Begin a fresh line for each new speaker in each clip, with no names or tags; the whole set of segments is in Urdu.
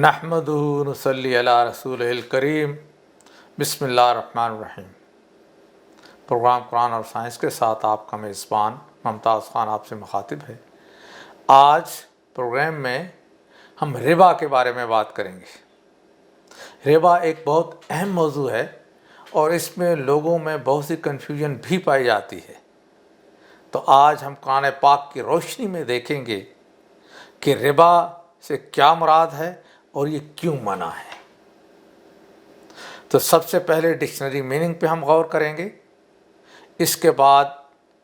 نحمدہ نصلی علی رسول الکریم بسم اللہ الرحمن الرحیم۔ پروگرام قرآن اور سائنس کے ساتھ آپ کا میزبان ممتاز خان آپ سے مخاطب ہے۔ آج پروگرام میں ہم ربا کے بارے میں بات کریں گے۔ ربا ایک بہت اہم موضوع ہے اور اس میں لوگوں میں بہت سی کنفیوژن بھی پائی جاتی ہے، تو آج ہم قرآن پاک کی روشنی میں دیکھیں گے کہ ربا سے کیا مراد ہے اور یہ کیوں منع ہے۔ تو سب سے پہلے ڈکشنری میننگ پہ ہم غور کریں گے، اس کے بعد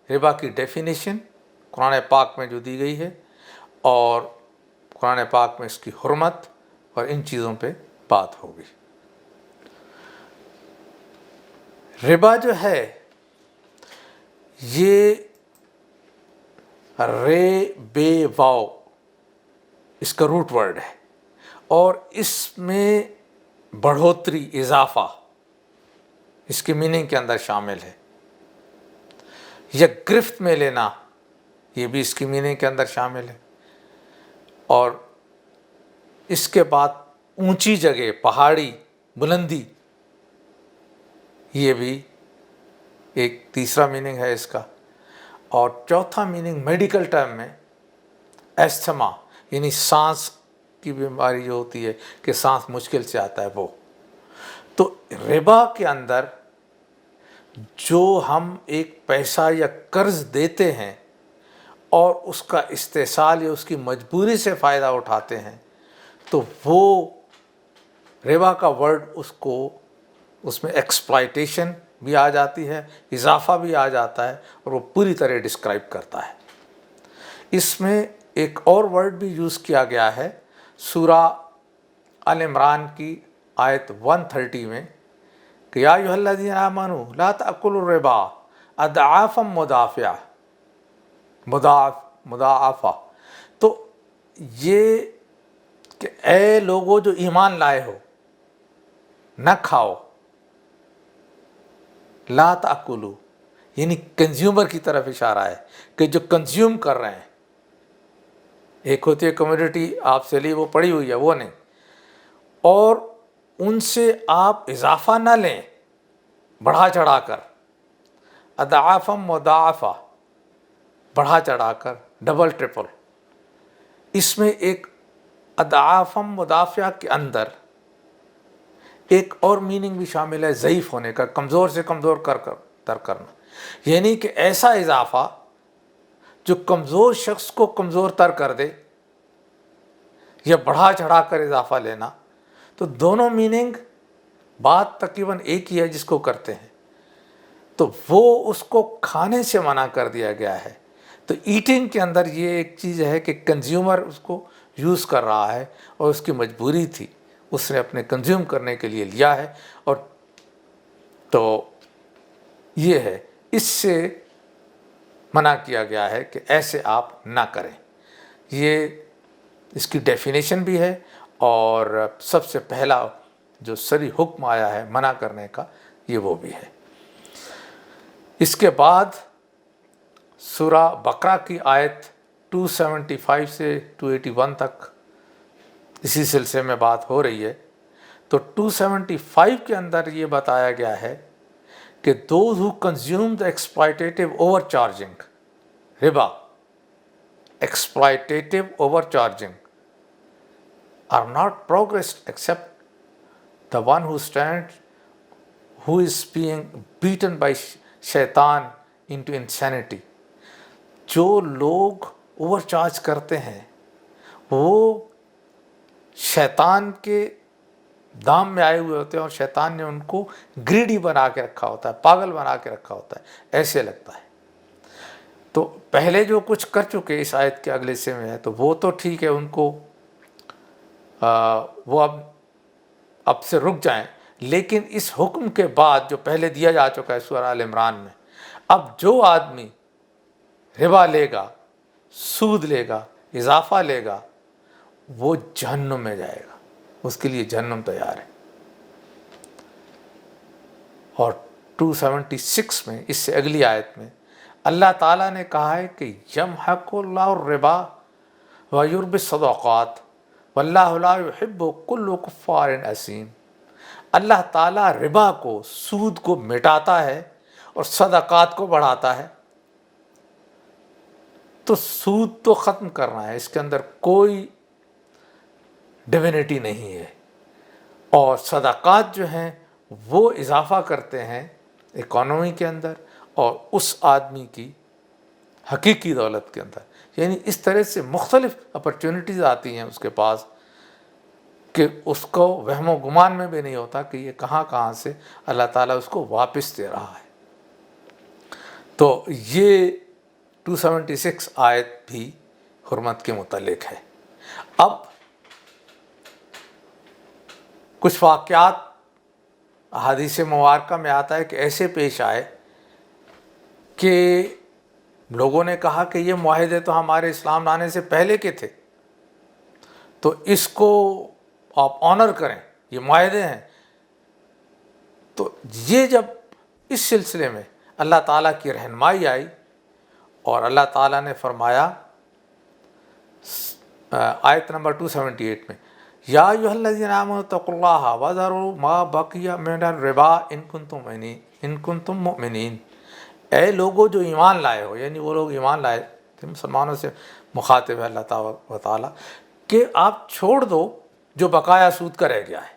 ربا کی ڈیفینیشن قرآن پاک میں جو دی گئی ہے اور قرآن پاک میں اس کی حرمت اور ان چیزوں پہ بات ہوگی۔ ربا جو ہے یہ رے بے واو اس کا روٹ ورڈ ہے اور اس میں بڑھوتری، اضافہ اس کی میننگ کے اندر شامل ہے۔ یا گرفت میں لینا، یہ بھی اس کی میننگ کے اندر شامل ہے۔ اور اس کے بعد اونچی جگہ، پہاڑی، بلندی، یہ بھی ایک تیسرا میننگ ہے اس کا۔ اور چوتھا میننگ میڈیکل ٹرم میں ایستھما، یعنی سانس کی بیماری جو ہوتی ہے کہ سانس مشکل سے آتا ہے وہ۔ تو ربا کے اندر جو ہم ایک پیسہ یا قرض دیتے ہیں اور اس کا استحصال یا اس کی مجبوری سے فائدہ اٹھاتے ہیں، تو وہ ربا کا ورڈ اس میں ایکسپلائٹیشن بھی آ جاتی ہے، اضافہ بھی آ جاتا ہے اور وہ پوری طرح ڈسکرائب کرتا ہے۔ اس میں ایک اور ورڈ بھی یوز کیا گیا ہے سورہ آل عمران کی آیت 130 میں کہ یا ایھا الذین آمنوا لا تأکلوا الربا اضعافا مضاعفہ۔ تو یہ کہ اے لوگوں جو ایمان لائے ہو، نہ کھاؤ، لا تأکلوا یعنی کنزیومر کی طرف اشارہ ہے کہ جو کنزیوم کر رہے ہیں۔ ایک ہوتی ہے کمیونٹی آپ سے لی وہ پڑی ہوئی ہے، وہ نہیں، اور ان سے آپ اضافہ نہ لیں بڑھا چڑھا کر، اضعافا مضاعفہ، بڑھا چڑھا کر، ڈبل ٹرپل۔ اس میں ایک اضعافا مضاعفہ کے اندر ایک اور میننگ بھی شامل ہے، ضعیف ہونے کا، کمزور سے کمزور تر کرنا، یعنی کہ ایسا اضافہ جو کمزور شخص کو کمزور تر کر دے، یا بڑھا چڑھا کر اضافہ لینا۔ تو دونوں میننگ بات تقریباً ایک ہی ہے جس کو کرتے ہیں، تو وہ اس کو کھانے سے منع کر دیا گیا ہے۔ تو ایٹنگ کے اندر یہ ایک چیز ہے کہ کنزیومر اس کو یوز کر رہا ہے اور اس کی مجبوری تھی، اس نے اپنے کنزیوم کرنے کے لیے لیا ہے، اور تو یہ ہے، اس سے منع کیا گیا ہے کہ ایسے آپ نہ کریں۔ یہ اس کی ڈیفینیشن بھی ہے اور سب سے پہلا جو صریح حکم آیا ہے منع کرنے کا، یہ وہ بھی ہے۔ اس کے بعد سورہ بقرہ کی آیت 275 سے 281 تک اسی سلسلے میں بات ہو رہی ہے۔ تو 275 کے اندر یہ بتایا گیا ہے کہ those who consume the exploitative overcharging riba, exploitative overcharging are not progressed except the one who is being beaten by شیطان into insanity۔ جو لوگ اوور چارج کرتے ہیں وہ شیطان کے دام میں آئے ہوئے ہوتے ہیں اور شیطان نے ان کو گریڈی بنا کے رکھا ہوتا ہے، پاگل بنا کے رکھا ہوتا ہے، ایسے لگتا ہے۔ تو پہلے جو کچھ کر چکے اس آیت کے اگلے حصے میں ہے تو وہ تو ٹھیک ہے، ان کو وہ اب سے رک جائیں، لیکن اس حکم کے بعد جو پہلے دیا جا چکا ہے سورہ آل عمران میں، اب جو آدمی ربا لے گا، سود لے گا، اضافہ لے گا، وہ جہنم میں جائے گا، اس کے لیے جہنم تیار ہے۔ اور 276 میں، اس سے اگلی آیت میں اللہ تعالیٰ نے کہا ہے کہ یمحق اللہ الربا ویربی الصدقات واللہ لا یحب کل کفار اسیم، اللہ تعالیٰ ربا کو، سود کو مٹاتا ہے اور صدقات کو بڑھاتا ہے۔ تو سود تو ختم کرنا ہے، اس کے اندر کوئی ڈیوینٹی نہیں ہے، اور صدقات جو ہیں وہ اضافہ کرتے ہیں اکانومی کے اندر اور اس آدمی کی حقیقی دولت کے اندر۔ یعنی اس طرح سے مختلف اپرچونٹیز آتی ہیں اس کے پاس کہ اس کو وہم و گمان میں بھی نہیں ہوتا کہ یہ کہاں کہاں سے اللہ تعالیٰ اس کو واپس دے رہا ہے۔ تو یہ 276 آیت بھی حرمت کے متعلق ہے۔ اب کچھ واقعات احادیث مبارکہ میں آتا ہے کہ ایسے پیش آئے کہ لوگوں نے کہا کہ یہ معاہدے تو ہمارے اسلام لانے سے پہلے کے تھے، تو اس کو آپ آنر کریں، یہ معاہدے ہیں۔ تو یہ جب اس سلسلے میں اللہ تعالیٰ کی رہنمائی آئی اور اللہ تعالیٰ نے فرمایا آیت نمبر 278 میں، یا ایھا الذین آمنوا اتقوا اللہ وذروا ما بقی من الربا ان کنتم مؤمنین، اے لوگوں جو ایمان لائے ہو، یعنی وہ لوگ ایمان لائے تھے، مسلمانوں سے مخاطب ہے اللہ تعالیٰ کہ آپ چھوڑ دو جو بقایا سود کا رہ گیا ہے،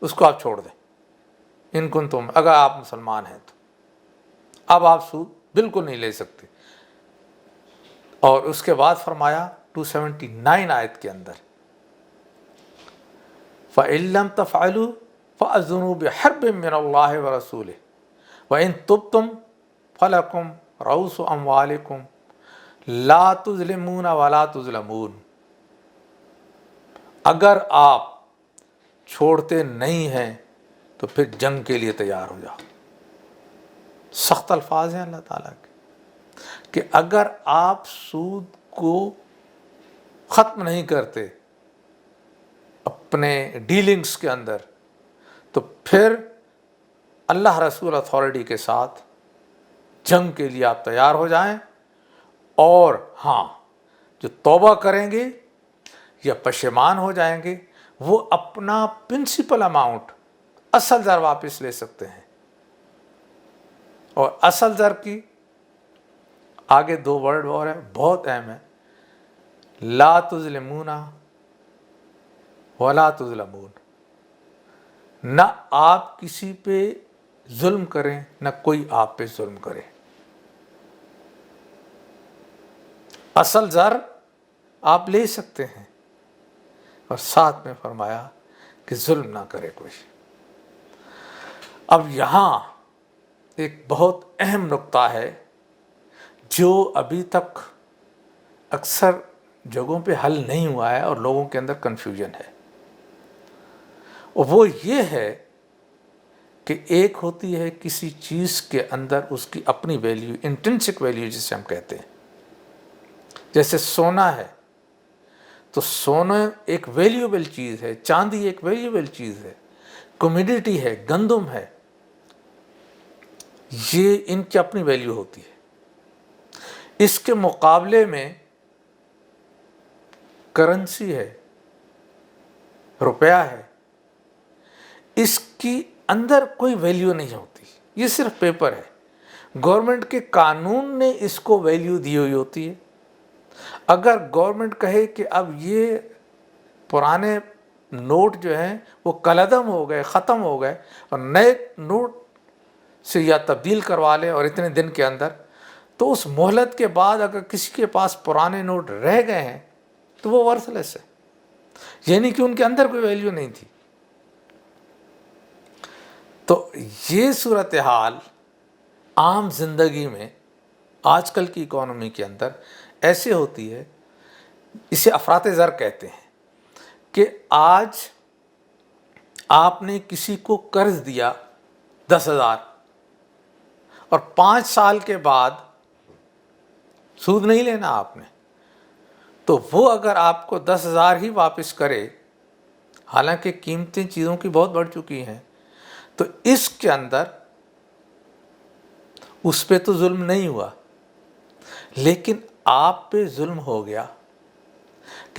اس کو آپ چھوڑ دیں، ان کنتم، اگر آپ مسلمان ہیں تو اب آپ سود بالکل نہیں لے سکتے۔ اور اس کے بعد فرمایا 279 آیت کے اندر، فَإِن لَّمْ تَفْعَلُوا فَأَذِنُوا بِحَرْبٍ مِّنَ اللَّهِ وَرَسُولِهِ وَإِن تُبْتُمْ فَلَكُمْ رُءُوسُ أَمْوَالِكُمْ لَا تُظْلِمُونَ وَلَا تُظْلَمُونَ، اگر آپ چھوڑتے نہیں ہیں تو پھر جنگ کے لیے تیار ہو جاؤ۔ سخت الفاظ ہیں اللہ تعالیٰ کے کہ اگر آپ سود کو ختم نہیں کرتے اپنے ڈیلنگز کے اندر تو پھر اللہ رسول اتھارٹی کے ساتھ جنگ کے لیے آپ تیار ہو جائیں، اور ہاں جو توبہ کریں گے یا پشیمان ہو جائیں گے وہ اپنا پرنسپل اماؤنٹ اصل زر واپس لے سکتے ہیں۔ اور اصل زر کی آگے 2 ورڈ اور ہے، بہت اہم ہے، لا تظلمون ولا تظلمون، نہ آپ کسی پہ ظلم کریں نہ کوئی آپ پہ ظلم کرے۔ اصل زر آپ لے سکتے ہیں، اور ساتھ میں فرمایا کہ ظلم نہ کرے کوئی۔ اب یہاں ایک بہت اہم نقطہ ہے جو ابھی تک اکثر جگہوں پہ حل نہیں ہوا ہے اور لوگوں کے اندر کنفیوژن ہے، اور وہ یہ ہے کہ ایک ہوتی ہے کسی چیز کے اندر اس کی اپنی ویلیو، انٹرنسک ویلیو جسے ہم کہتے ہیں، جیسے سونا ہے تو سونا ایک ویلیوبل چیز ہے، چاندی ایک ویلیوبل چیز ہے، کمیڈیٹی ہے، گندم ہے، یہ ان کی اپنی ویلیو ہوتی ہے۔ اس کے مقابلے میں کرنسی ہے، روپیہ ہے، اس کی اندر کوئی ویلیو نہیں ہوتی، یہ صرف پیپر ہے۔ گورنمنٹ کے قانون نے اس کو ویلیو دی ہوئی ہوتی ہے۔ اگر گورنمنٹ کہے کہ اب یہ پرانے نوٹ جو ہیں وہ کالعدم ہو گئے، ختم ہو گئے، اور نئے نوٹ سے یا تبدیل کروا لیں اور اتنے دن کے اندر، تو اس مہلت کے بعد اگر کسی کے پاس پرانے نوٹ رہ گئے ہیں تو وہ ورتھ لیس ہے، یعنی کہ ان کے اندر کوئی ویلیو نہیں تھی۔ تو یہ صورتحال عام زندگی میں آج کل کی اکانومی کے اندر ایسے ہوتی ہے، اسے افراط زر کہتے ہیں، کہ آج آپ نے کسی کو قرض دیا 10,000 اور 5 سال کے بعد سود نہیں لینا آپ نے، تو وہ اگر آپ کو 10,000 ہی واپس کرے، حالانکہ قیمتیں چیزوں کی بہت بڑھ چکی ہیں، تو اس کے اندر اس پہ تو ظلم نہیں ہوا، لیکن آپ پہ ظلم ہو گیا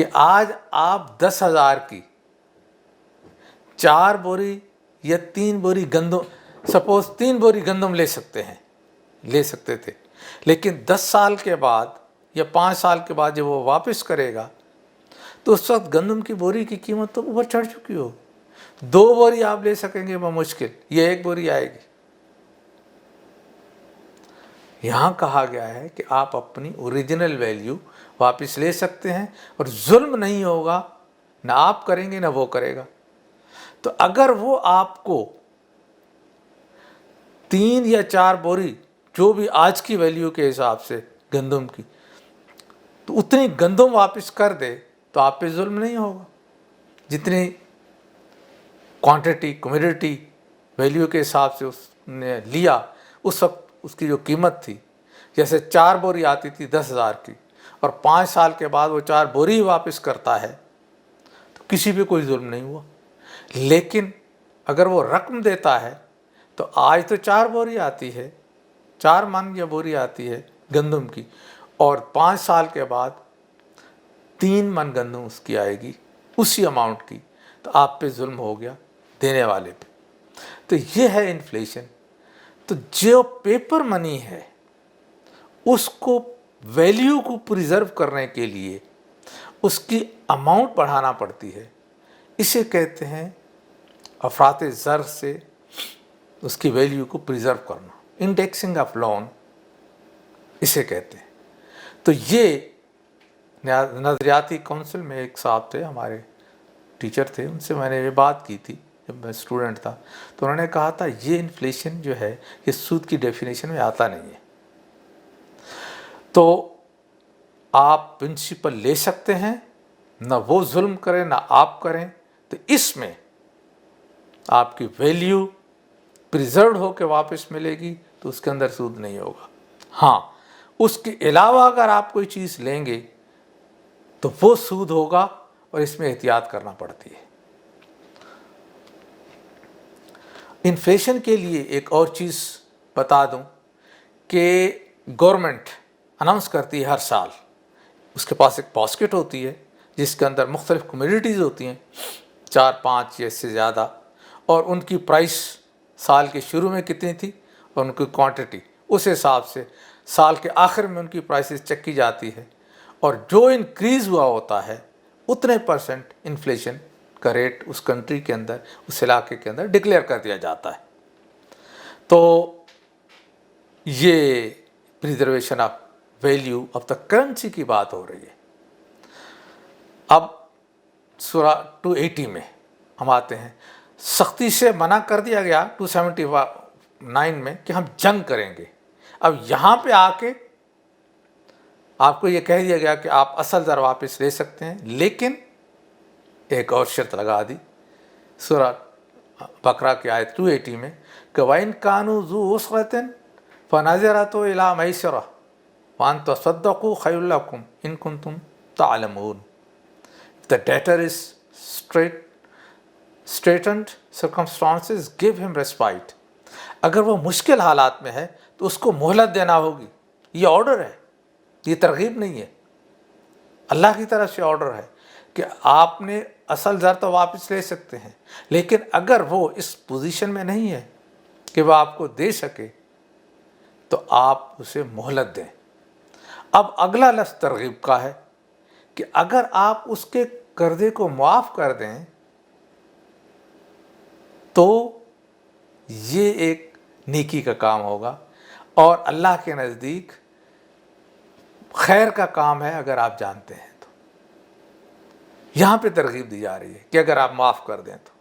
کہ آج آپ 10,000 کی 4 بوری یا 3 بوری گندم، سپوز 3 بوری گندم لے سکتے تھے، لیکن 10 سال کے بعد یا 5 سال کے بعد جب وہ واپس کرے گا تو اس وقت گندم کی بوری کی قیمت تو اوپر چڑھ چکی ہو. 2 بوری آپ لے سکیں گے بمشکل، یہ 1 بوری آئے گی. یہاں کہا گیا ہے کہ آپ اپنی اوریجنل ویلیو واپس لے سکتے ہیں اور ظلم نہیں ہوگا، نہ آپ کریں گے نہ وہ کرے گا. تو اگر وہ آپ کو 3 یا 4 بوری جو بھی آج کی ویلیو کے حساب سے گندم کی، تو اتنی گندم واپس کر دے تو آپ پہ ظلم نہیں ہوگا. جتنی کوانٹٹی کمیڈیٹی ویلیو کے حساب سے اس نے لیا، اس وقت اس کی جو قیمت تھی، جیسے 4 بوری آتی تھی 10,000 کی، اور 5 سال کے بعد وہ 4 بوری واپس کرتا ہے تو کسی پہ کوئی ظلم نہیں ہوا. لیکن اگر وہ رقم دیتا ہے تو آج تو 4 بوری آتی ہے، 4 من یا بوری آتی ہے گندم کی، اور 5 سال کے بعد 3 من گندم اس کی آئے گی اسی اماؤنٹ کی، تو آپ پہ ظلم ہو گیا دینے والے پہ. تو یہ ہے انفلیشن. تو جو پیپر منی ہے اس کو ویلیو کو پریزرو کرنے کے لیے اس کی اماؤنٹ بڑھانا پڑتی ہے. اسے کہتے ہیں افراط زر سے اس کی ویلیو کو پریزرو کرنا، انڈیکسنگ آف لون اسے کہتے ہیں. تو یہ نظریاتی کونسل میں ایک صاحب تھے، ہمارے ٹیچر تھے، ان سے میں نے یہ بات کی تھی جب میں اسٹوڈنٹ تھا، تو انہوں نے کہا تھا یہ انفلیشن جو ہے یہ سود کی ڈیفینیشن میں آتا نہیں ہے. تو آپ پرنسپل لے سکتے ہیں، نہ وہ ظلم کریں نہ آپ کریں، تو اس میں آپ کی ویلیو پریزروڈ ہو کے واپس ملے گی، تو اس کے اندر سود نہیں ہوگا. ہاں، اس کے علاوہ اگر آپ کوئی چیز لیں گے تو وہ سود ہوگا، اور اس میں احتیاط کرنا پڑتی ہے. انفلیشن کے لیے ایک اور چیز بتا دوں کہ گورنمنٹ اناؤنس کرتی ہے ہر سال، اس کے پاس ایک باسکٹ ہوتی ہے جس کے اندر مختلف کمیڈیٹیز ہوتی ہیں، 4-5 یا اس سے زیادہ، اور ان کی پرائس سال کے شروع میں کتنی تھی اور ان کی کوانٹٹی، اس حساب سے سال کے آخر میں ان کی پرائسز چیک کی جاتی ہے، اور جو انکریز ہوا ہوتا ہے اتنے % انفلیشن کا ریٹ اس کنٹری کے اندر، اس علاقے کے اندر ڈکلیئر کر دیا جاتا ہے. تو یہ preservation of value of the currency کی بات ہو رہی ہے. اب سورہ 280 میں ہم آتے ہیں. سختی سے منع کر دیا گیا 279 میں کہ ہم جنگ کریں گے. اب یہاں پہ آ کے آپ کو یہ کہہ دیا گیا کہ آپ اصل زر واپس لے سکتے ہیں، لیکن ایک اور شرط لگا دی سورہ بقرہ کی آیت 280 میں کہ وَإِن كَانُوا ذُو عُسْرَةٍ فَنَظِرَةٌ إِلَىٰ مَيْسَرَةٍ وَأَن تَصَدَّقُوا خَيْرٌ لَكُمْ إِن كُنتُمْ تَعْلَمُونَ. The debtor is straitened circumstances give him respite. اگر وہ مشکل حالات میں ہے تو اس کو مہلت دینا ہوگی. یہ آرڈر ہے، یہ ترغیب نہیں ہے، اللہ کی طرف سے آرڈر ہے کہ آپ نے اصل زر تو واپس لے سکتے ہیں، لیکن اگر وہ اس پوزیشن میں نہیں ہے کہ وہ آپ کو دے سکے تو آپ اسے مہلت دیں. اب اگلا لفظ ترغیب کا ہے کہ اگر آپ اس کے قرضے کو معاف کر دیں تو یہ ایک نیکی کا کام ہوگا، اور اللہ کے نزدیک خیر کا کام ہے اگر آپ جانتے ہیں تو. یہاں پہ ترغیب دی جا رہی ہے کہ اگر آپ معاف کر دیں تو.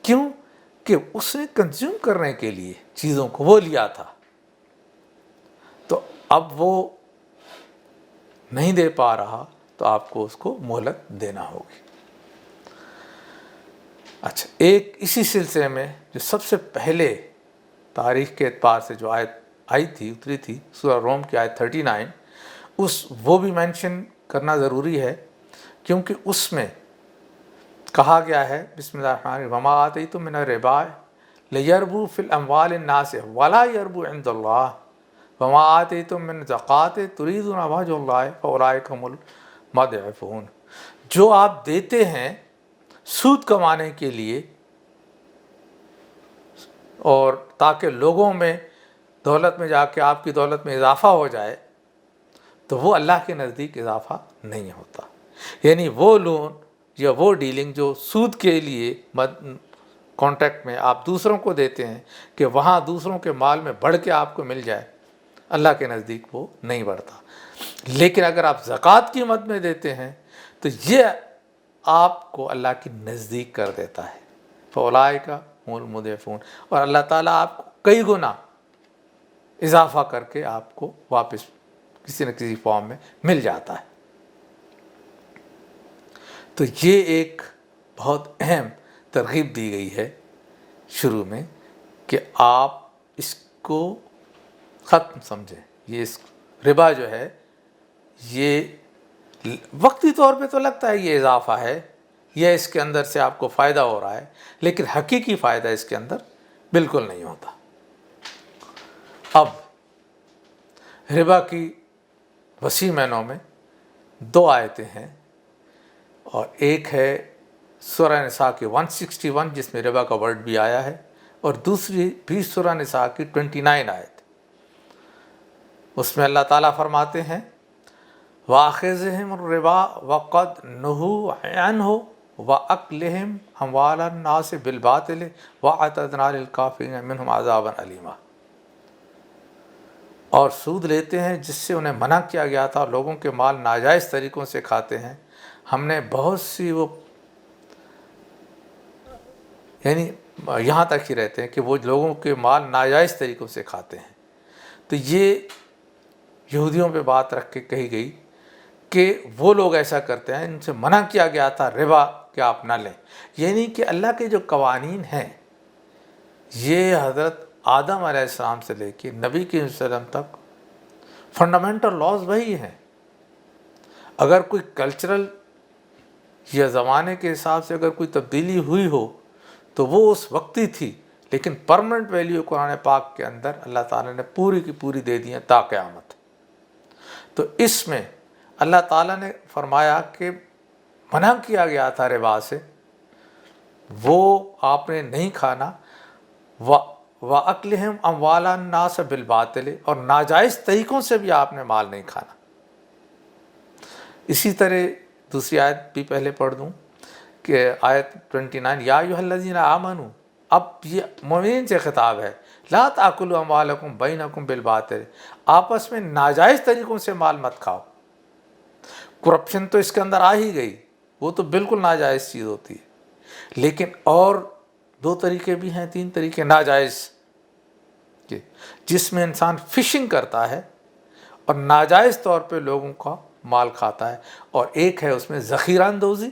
کیوں کہ اس نے کنزیوم کرنے کے لیے چیزوں کو وہ لیا تھا، تو اب وہ نہیں دے پا رہا تو آپ کو اس کو مہلت دینا ہوگی. اچھا، ایک اسی سلسلے میں جو سب سے پہلے تاریخ کے اعتبار سے جو آیت آئی تھی، اتری تھی، سورہ روم کی آیت 39، وہ بھی مینشن کرنا ضروری ہے، کیونکہ اس میں کہا گیا ہے بسم اللہ الرحمن الرحیم وما آتیتم من الربا لیربو فی الاموال الناس ولا یربو عند اللہ وما آتیتم من زکوٰۃ تریدون وجہ اللہ فاولئک هم مضعفون، جو آپ دیتے ہیں سود کمانے کے لیے اور تاکہ لوگوں میں دولت میں جا کے آپ کی دولت میں اضافہ ہو جائے، تو وہ اللہ کے نزدیک اضافہ نہیں ہوتا. یعنی وہ لون یا وہ ڈیلنگ جو سود کے لیے کانٹریکٹ میں آپ دوسروں کو دیتے ہیں کہ وہاں دوسروں کے مال میں بڑھ کے آپ کو مل جائے، اللہ کے نزدیک وہ نہیں بڑھتا. لیکن اگر آپ زکوٰۃ کی مد میں دیتے ہیں تو یہ آپ کو اللہ کے نزدیک کر دیتا ہے. فَأُولَٰئِکَ هُمُ الْمُضْعِفُونَ، اور اللہ تعالیٰ آپ کو کئی گنا اضافہ کر کے آپ کو واپس کسی نہ کسی فارم میں مل جاتا ہے. تو یہ ایک بہت اہم ترغیب دی گئی ہے شروع میں کہ آپ اس کو ختم سمجھیں. یہ اس ربا جو ہے یہ وقتی طور پہ تو لگتا ہے یہ اضافہ ہے، یہ اس کے اندر سے آپ کو فائدہ ہو رہا ہے، لیکن حقیقی فائدہ اس کے اندر بالکل نہیں ہوتا. اب ربا کی وسیع معنوں میں 2 آیتیں ہیں، اور ایک ہے سورہ نساء کی 161 جس میں ربا کا ورڈ بھی آیا ہے، اور دوسری بھی سورہ نساء کی 29 آیت. اس میں اللہ تعالیٰ فرماتے ہیں وَآخِذِهِمُ الرِّبَا وَقَدْ نُهُوا عَنْهُ وَأَكْلِهِمْ أَمْوَالَ النَّاسِ بِالْبَاطِلِ وَأَعْتَدْنَا لِلْكَافِرِينَ مِنْهُمْ عَذَابًا أَلِيمًا. اور سود لیتے ہیں جس سے انہیں منع کیا گیا تھا، اور لوگوں کے مال ناجائز طریقوں سے کھاتے ہیں. ہم نے بہت سی وہ یعنی یہاں تک ہی رہتے ہیں کہ وہ لوگوں کے مال ناجائز طریقوں سے کھاتے ہیں. تو یہ یہودیوں پہ بات رکھ کے کہی گئی کہ وہ لوگ ایسا کرتے ہیں، ان سے منع کیا گیا تھا ربا کہ آپ نہ لیں. یعنی کہ اللہ کے جو قوانین ہیں یہ حضرت آدم علیہ السلام سے لے کے نبی کے وسلم تک فنڈامنٹل لاز وہی ہیں. اگر کوئی کلچرل یا زمانے کے حساب سے اگر کوئی تبدیلی ہوئی ہو تو وہ اس وقتی تھی، لیکن پرمننٹ ویلیو قرآن پاک کے اندر اللہ تعالیٰ نے پوری کی پوری دے دی ہیں تا قیامت. تو اس میں اللہ تعالیٰ نے فرمایا کہ منع کیا گیا تھا ربا سے، وہ آپ نے نہیں کھانا. وَأَكْلِهِمْ أَمْوَالَ النَّاسِ بِالْبَاطِلِ، اور ناجائز طریقوں سے بھی آپ نے مال نہیں کھانا. اسی طرح دوسری آیت بھی پہلے پڑھ دوں کہ آیت 29 یا ایھا الذین آمنوا، اب یہ مومنین سے خطاب ہے. لا تأکلوا اموالکم بینکم بالباطل، آپس میں ناجائز طریقوں سے مال مت کھاؤ. کرپشن تو اس کے اندر آ ہی گئی، وہ تو بالکل ناجائز چیز ہوتی ہے. لیکن اور 2 طریقے بھی ہیں، 3 طریقے ناجائز کے، جس میں انسان فشنگ کرتا ہے اور ناجائز طور پہ لوگوں کا مال کھاتا ہے. اور ایک ہے اس میں ذخیرہ اندوزی،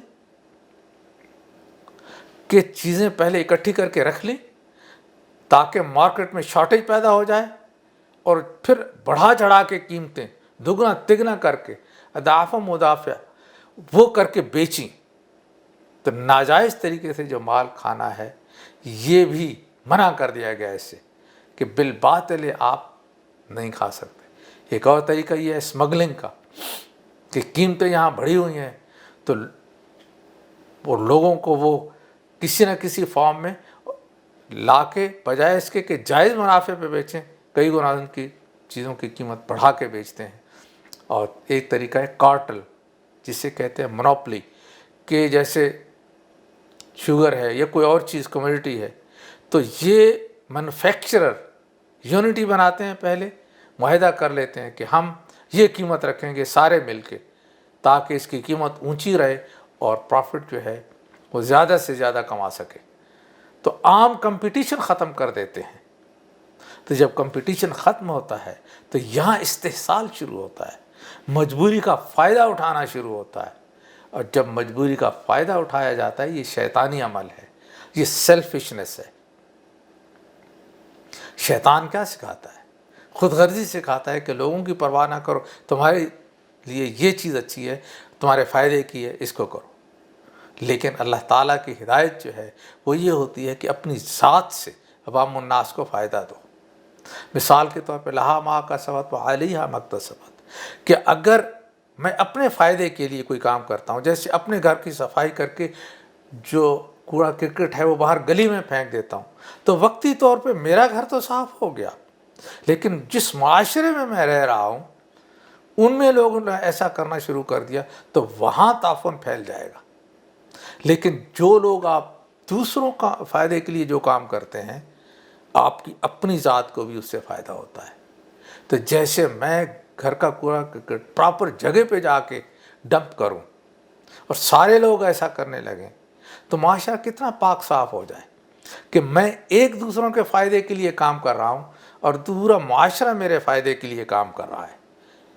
کہ چیزیں پہلے اکٹھی کر کے رکھ لیں تاکہ مارکیٹ میں شارٹیج پیدا ہو جائے، اور پھر بڑھا چڑھا کے قیمتیں دگنا تگنا کر کے اضعاف مضاعفہ وہ کر کے بیچیں. تو ناجائز طریقے سے جو مال کھانا ہے یہ بھی منع کر دیا گیا اس سے کہ بالباطل آپ نہیں کھا سکتے. ایک اور طریقہ یہ ہے اسمگلنگ کا، کہ قیمتیں یہاں بڑھی ہوئی ہیں تو وہ لوگوں کو وہ کسی نہ کسی فارم میں لا کے بجائے اس کے کہ جائز منافع پہ بیچیں، کئی گنا ان کی چیزوں کی قیمت بڑھا کے بیچتے ہیں. اور ایک طریقہ ہے کارٹل، جسے کہتے ہیں منوپلی، کہ جیسے شوگر ہے یا کوئی اور چیز کمیڈیٹی ہے تو یہ مینوفیکچرر یونٹی بناتے ہیں، پہلے معاہدہ کر لیتے ہیں کہ ہم یہ قیمت رکھیں گے سارے مل کے تاکہ اس کی قیمت اونچی رہے اور پروفٹ جو ہے وہ زیادہ سے زیادہ کما سکے. تو عام کمپٹیشن ختم کر دیتے ہیں. تو جب کمپٹیشن ختم ہوتا ہے تو یہاں استحصال شروع ہوتا ہے، مجبوری کا فائدہ اٹھانا شروع ہوتا ہے. اور جب مجبوری کا فائدہ اٹھایا جاتا ہے یہ شیطانی عمل ہے، یہ سیلفشنس ہے. شیطان کیا سکھاتا ہے؟ خود غرضی سکھاتا ہے کہ لوگوں کی پرواہ نہ کرو، تمہارے لیے یہ چیز اچھی ہے، تمہارے فائدے کی ہے، اس کو کرو. لیکن اللہ تعالیٰ کی ہدایت جو ہے وہ یہ ہوتی ہے کہ اپنی ذات سے عوام الناس کو فائدہ دو. مثال کے طور پہ لہا ما کسبت وعلیہا ما اکتسبت، کہ اگر میں اپنے فائدے کے لیے کوئی کام کرتا ہوں، جیسے اپنے گھر کی صفائی کر کے جو کوڑا کرکٹ ہے وہ باہر گلی میں پھینک دیتا ہوں، تو وقتی طور پہ میرا گھر تو صاف ہو گیا، لیکن جس معاشرے میں میں رہ رہا ہوں ان میں لوگوں نے ایسا کرنا شروع کر دیا تو وہاں تعفن پھیل جائے گا۔ لیکن جو لوگ آپ دوسروں کا فائدے کے لیے جو کام کرتے ہیں، آپ کی اپنی ذات کو بھی اس سے فائدہ ہوتا ہے۔ تو جیسے میں گھر کا کوڑا کرکٹ پراپر جگہ پہ جا کے ڈمپ کروں اور سارے لوگ ایسا کرنے لگیں تو معاشرہ کتنا پاک صاف ہو جائے کہ میں ایک دوسروں کے فائدے کے لیے کام کر رہا ہوں اور پورا معاشرہ میرے فائدے کے لیے کام کر رہا ہے۔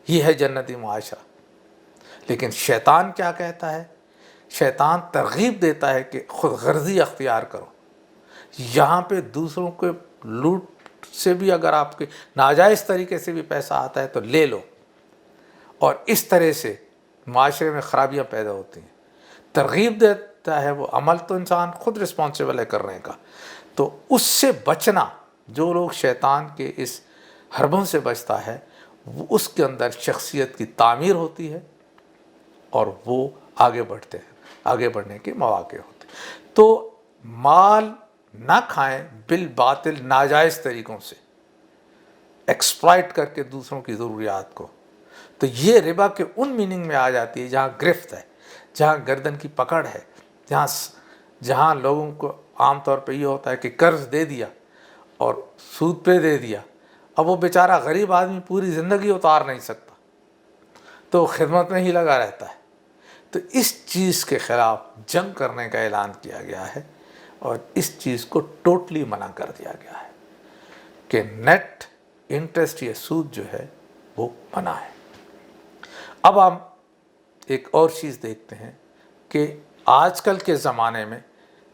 یہ ہے جنتی معاشرہ۔ لیکن شیطان کیا کہتا ہے؟ شیطان ترغیب دیتا ہے کہ خود غرضی اختیار کرو، یہاں پہ دوسروں کے لوٹ سے بھی اگر آپ کے ناجائز طریقے سے بھی پیسہ آتا ہے تو لے لو، اور اس طرح سے معاشرے میں خرابیاں پیدا ہوتی ہیں۔ ترغیب دیتا ہے وہ عمل، تو انسان خود رسپانسیبل ہے کرنے کا۔ تو اس سے بچنا، جو لوگ شیطان کے اس حربوں سے بچتا ہے وہ اس کے اندر شخصیت کی تعمیر ہوتی ہے اور وہ آگے بڑھتے ہیں، آگے بڑھنے کے مواقع ہوتے ہیں۔ تو مال نہ کھائیں بالباطل ناجائز طریقوں سے، ایکسپلائٹ کر کے دوسروں کی ضروریات کو۔ تو یہ ربا کے ان میننگ میں آ جاتی ہے جہاں گرفت ہے، جہاں گردن کی پکڑ ہے، جہاں لوگوں کو عام طور پہ یہ ہوتا ہے کہ قرض دے دیا اور سود پہ دے دیا، اب وہ بیچارہ غریب آدمی پوری زندگی اتار نہیں سکتا تو خدمت میں ہی لگا رہتا ہے۔ تو اس چیز کے خلاف جنگ کرنے کا اعلان کیا گیا ہے اور اس چیز کو ٹوٹلی منع کر دیا گیا ہے کہ نیٹ انٹرسٹ یا سود جو ہے وہ منع ہے۔ اب ہم ایک اور چیز دیکھتے ہیں کہ آج کل کے زمانے میں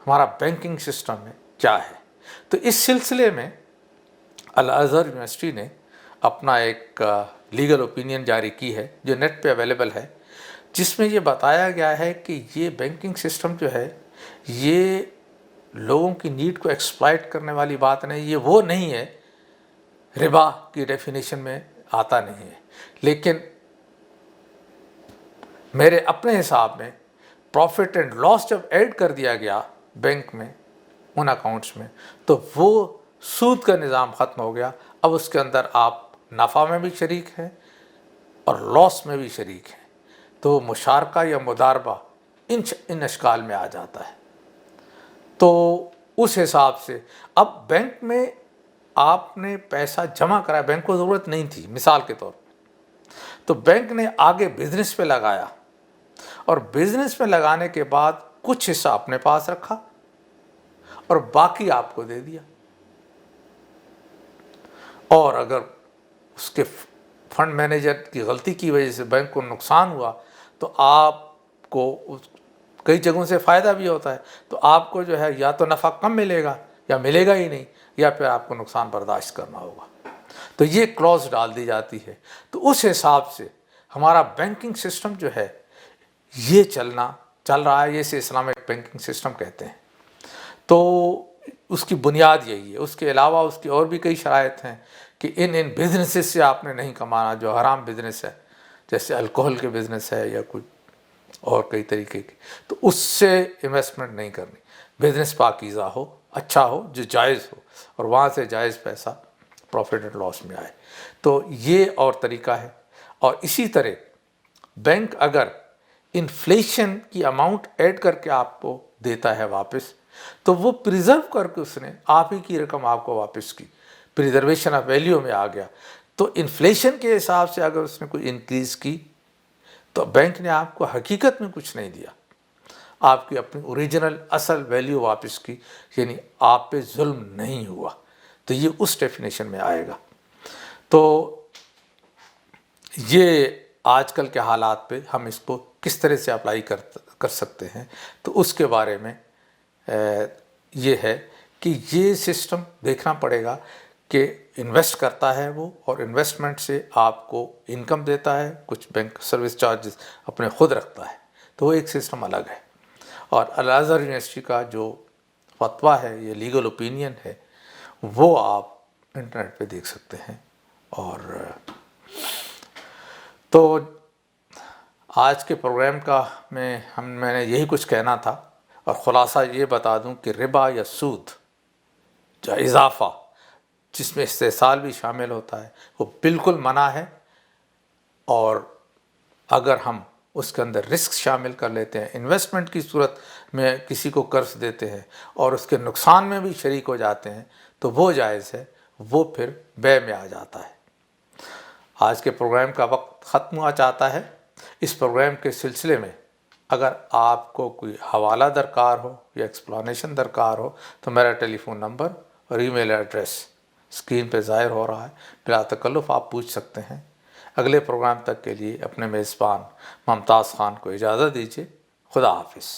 ہمارا بینکنگ سسٹم میں کیا ہے۔ تو اس سلسلے میں الازہر یونیورسٹی نے اپنا ایک لیگل اوپینین جاری کی ہے جو نیٹ پہ اویلیبل ہے، جس میں یہ بتایا گیا ہے کہ یہ بینکنگ سسٹم جو ہے یہ لوگوں کی نیڈ کو ایکسپلائٹ کرنے والی بات نہیں، یہ وہ نہیں ہے، ربا کی ڈیفینیشن میں آتا نہیں ہے۔ لیکن میرے اپنے حساب میں پروفٹ اینڈ لاس جب ایڈ کر دیا گیا بینک میں ان اکاؤنٹس میں تو وہ سود کا نظام ختم ہو گیا۔ اب اس کے اندر آپ نفع میں بھی شریک ہیں اور لاس میں بھی شریک ہیں، تو مشارکہ یا مضاربہ ان اشکال میں آ جاتا ہے۔ تو اس حساب سے اب بینک میں آپ نے پیسہ جمع کرایا، بینک کو ضرورت نہیں تھی مثال کے طور پر، تو بینک نے آگے بزنس پہ لگایا اور بزنس میں لگانے کے بعد کچھ حصہ اپنے پاس رکھا اور باقی آپ کو دے دیا، اور اگر اس کے فنڈ مینیجر کی غلطی کی وجہ سے بینک کو نقصان ہوا تو آپ کو کئی جگہوں سے فائدہ بھی ہوتا ہے، تو آپ کو جو ہے یا تو نفع کم ملے گا یا ملے گا ہی نہیں، یا پھر آپ کو نقصان برداشت کرنا ہوگا۔ تو یہ کلوز ڈال دی جاتی ہے۔ تو اس حساب سے ہمارا بینکنگ سسٹم جو ہے یہ چل رہا ہے، اسے اسلامک بینکنگ سسٹم کہتے ہیں۔ تو اس کی بنیاد یہی ہے۔ اس کے علاوہ اس کی اور بھی کئی شرائط ہیں کہ ان بزنسز سے آپ نے نہیں کمانا جو حرام بزنس ہے، جیسے الکوہل کے بزنس ہے یا کوئی اور کئی طریقے کے، تو اس سے انویسٹمنٹ نہیں کرنی۔ بزنس پاکیزہ ہو، اچھا ہو، جو جائز ہو، اور وہاں سے جائز پیسہ پروفٹ اینڈ لاس میں آئے۔ تو یہ اور طریقہ ہے۔ اور اسی طرح بینک اگر انفلیشن کی اماؤنٹ ایڈ کر کے آپ کو دیتا ہے واپس، تو وہ پریزرو کر کے اس نے آپ ہی کی رقم آپ کو واپس کی، پریزرویشن آف ویلیو میں آ گیا۔ تو انفلیشن کے حساب سے اگر اس نے کوئی انکریز کی تو بینک نے آپ کو حقیقت میں کچھ نہیں دیا، آپ کی اپنی اوریجنل اصل ویلیو واپس کی، یعنی آپ پہ ظلم نہیں ہوا۔ تو یہ اس ڈیفینیشن میں آئے گا۔ تو یہ آج کل کے حالات پہ ہم اس کو کس طرح سے اپلائی کر سکتے ہیں، تو اس کے بارے میں یہ ہے کہ یہ سسٹم دیکھنا پڑے گا کہ انویسٹ کرتا ہے وہ، اور انویسٹمنٹ سے آپ کو انکم دیتا ہے، کچھ بینک سروس چارجز اپنے خود رکھتا ہے، تو وہ ایک سسٹم الگ ہے۔ اور الازہر یونیورسٹی کا جو فتویٰ ہے، یہ لیگل اوپینین ہے، وہ آپ انٹرنیٹ پہ دیکھ سکتے ہیں۔ اور تو آج کے پروگرام کا میں نے یہی کچھ کہنا تھا، اور خلاصہ یہ بتا دوں کہ ربا یا سود جو اضافہ جس میں استحصال بھی شامل ہوتا ہے وہ بالکل منع ہے، اور اگر ہم اس کے اندر رسک شامل کر لیتے ہیں، انویسٹمنٹ کی صورت میں کسی کو قرض دیتے ہیں اور اس کے نقصان میں بھی شریک ہو جاتے ہیں، تو وہ جائز ہے، وہ پھر بیع میں آ جاتا ہے۔ آج کے پروگرام کا وقت ختم ہوا چاہتا ہے۔ اس پروگرام کے سلسلے میں اگر آپ کو کوئی حوالہ درکار ہو یا ایکسپلانیشن درکار ہو تو میرا ٹیلی فون نمبر اور ای میل ایڈریس اسکرین پہ ظاہر ہو رہا ہے، بلا تکلف آپ پوچھ سکتے ہیں۔ اگلے پروگرام تک کے لیے اپنے میزبان ممتاز خان کو اجازت دیجیے۔ خدا حافظ۔